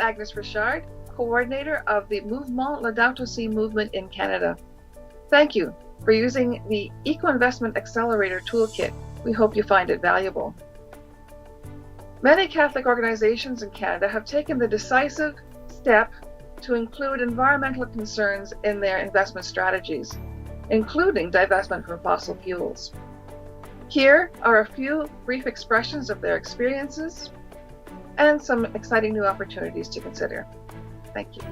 Agnes Richard, coordinator of the Mouvement Laudato movement in Canada. Thank you for using the Eco-Investment Accelerator Toolkit. We hope you find it valuable. Many Catholic organizations in Canada have taken the decisive step to include environmental concerns in their investment strategies, including divestment from fossil fuels. Here are a few brief expressions of their experiences and some exciting new opportunities to consider. Thank you.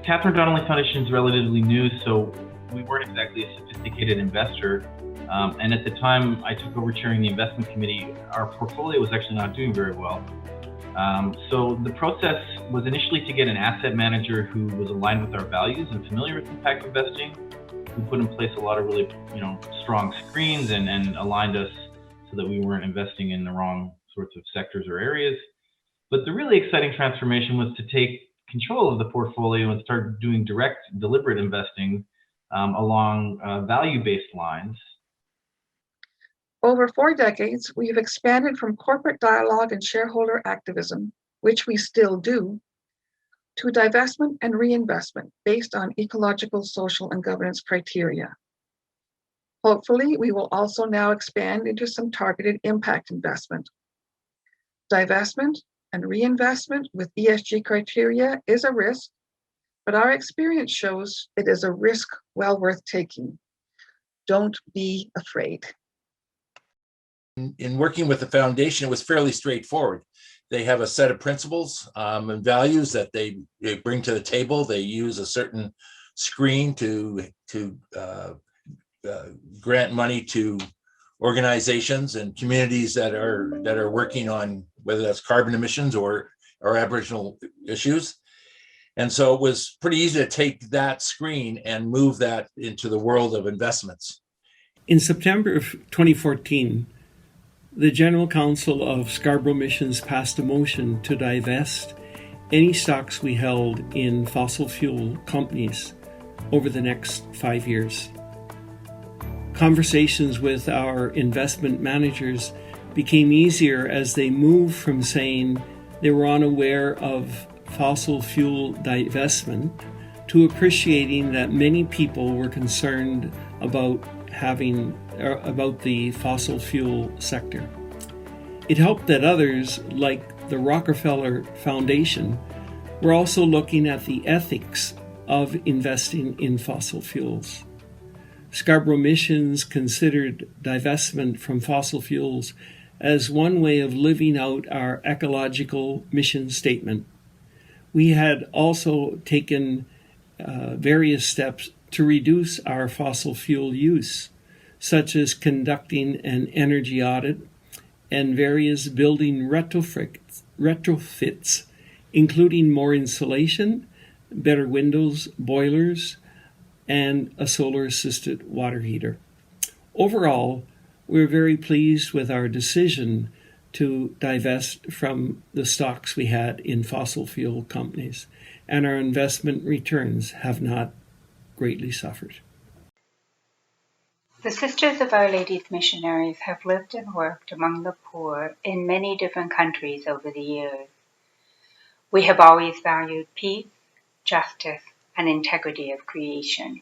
Catherine Donnelly Foundation is relatively new, so we weren't exactly a sophisticated investor. And at the time I took over chairing the investment committee, our portfolio was actually not doing very well. So the process was initially to get an asset manager who was aligned with our values and familiar with impact investing, who put in place a lot of really, strong screens and aligned us so that we weren't investing in the wrong sorts of sectors or areas. But the really exciting transformation was to take control of the portfolio and start doing direct, deliberate investing along value-based lines. Over 4 decades, we have expanded from corporate dialogue and shareholder activism, which we still do, to divestment and reinvestment based on ecological, social, and governance criteria. Hopefully, we will also now expand into some targeted impact investment. Divestment and reinvestment with ESG criteria is a risk, but our experience shows it is a risk well worth taking. Don't be afraid. In working with the foundation, it was fairly straightforward. They have a set of principles and values that they bring to the table. They use a certain screen to grant money to organizations and communities that are working on whether that's carbon emissions or Aboriginal issues. And so it was pretty easy to take that screen and move that into the world of investments. In September of 2014, the General Council of Scarborough Missions passed a motion to divest any stocks we held in fossil fuel companies over the next 5 years. Conversations with our investment managers became easier as they moved from saying they were unaware of fossil fuel divestment to appreciating that many people were concerned about the fossil fuel sector. It helped that others, like the Rockefeller Foundation, were also looking at the ethics of investing in fossil fuels. Scarborough Missions considered divestment from fossil fuels as one way of living out our ecological mission statement. We had also taken various steps to reduce our fossil fuel use, such as conducting an energy audit and various building retrofits, including more insulation, better windows, boilers, and a solar-assisted water heater. Overall, we're very pleased with our decision to divest from the stocks we had in fossil fuel companies, and our investment returns have not greatly suffered. The Sisters of Our Lady's missionaries have lived and worked among the poor in many different countries over the years. We have always valued peace, justice, and integrity of creation.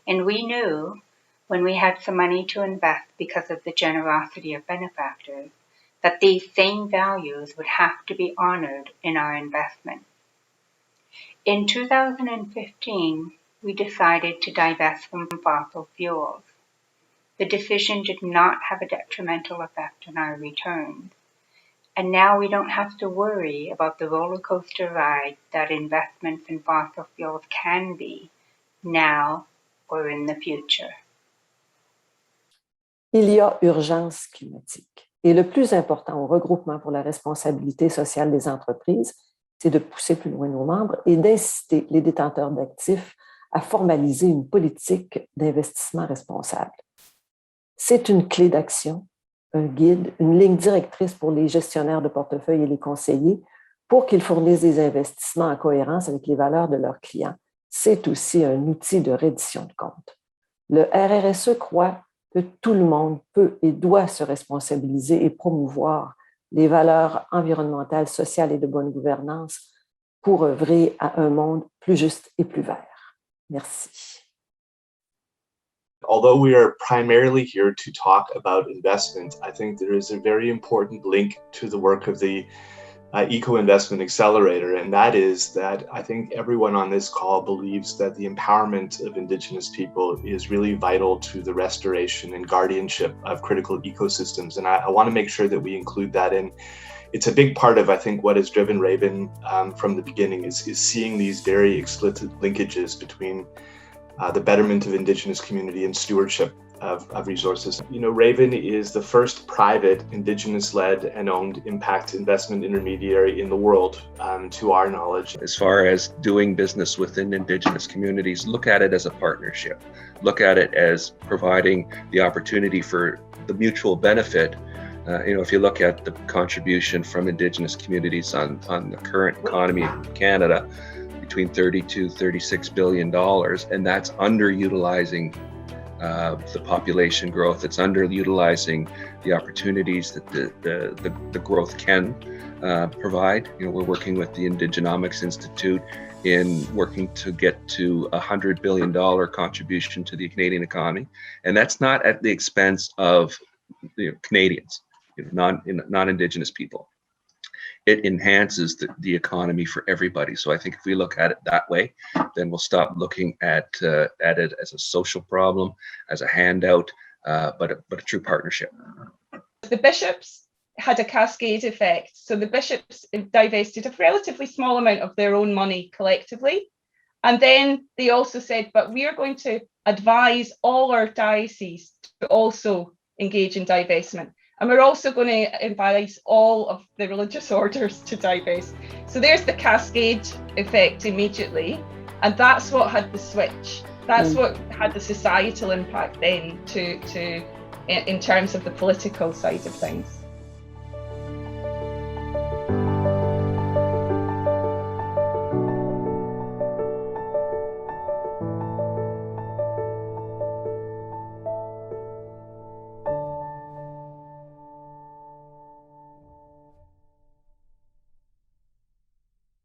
And we knew when we had some money to invest because of the generosity of benefactors, that these same values would have to be honored in our investment. In 2015, we decided to divest from fossil fuels. The decision did not have a detrimental effect on our returns, and now we don't have to worry about the roller coaster ride that investments in fossil fuels can be, now or in the future. Il y a urgence climatique. Et le plus important au regroupement pour la responsabilité sociale des entreprises, c'est de pousser plus loin nos membres et d'inciter les détenteurs d'actifs à formaliser une politique d'investissement responsable. C'est une clé d'action, un guide, une ligne directrice pour les gestionnaires de portefeuille et les conseillers pour qu'ils fournissent des investissements en cohérence avec les valeurs de leurs clients. C'est aussi un outil de reddition de comptes. Le RRSE croit que tout le monde peut et doit se responsabiliser et promouvoir les valeurs environnementales, sociales et de bonne gouvernance pour œuvrer à un monde plus juste et plus vert. Merci. Although we are primarily here to talk about investment, I think there is a very important link to the work of the Eco Investment Accelerator, and that is that I think everyone on this call believes that the empowerment of Indigenous people is really vital to the restoration and guardianship of critical ecosystems. And I want to make sure that we include that in. It's a big part of, I think, what has driven Raven from the beginning is seeing these very explicit linkages between the betterment of Indigenous community and stewardship of resources. You know, Raven is the first private Indigenous-led and owned impact investment intermediary in the world, to our knowledge. As far as doing business within Indigenous communities, look at it as a partnership. Look at it as providing the opportunity for the mutual benefit. If you look at the contribution from Indigenous communities on the current economy of Canada, between $32-36 billion, and that's underutilizing the population growth. It's underutilizing the opportunities that the growth can provide. You know, we're working with the Indigenomics Institute in working to get to $100 billion contribution to the Canadian economy, and that's not at the expense of Canadians, non-Indigenous people. It enhances the economy for everybody. So I think if we look at it that way, then we'll stop looking at it as a social problem, as a handout, but a true partnership. The bishops had a cascade effect. So the bishops divested a relatively small amount of their own money collectively. And then they also said, but we are going to advise all our dioceses to also engage in divestment. And we're also going to advise all of the religious orders to divest. So there's the cascade effect immediately. And that's what had the switch. That's what had the societal impact then in terms of the political side of things.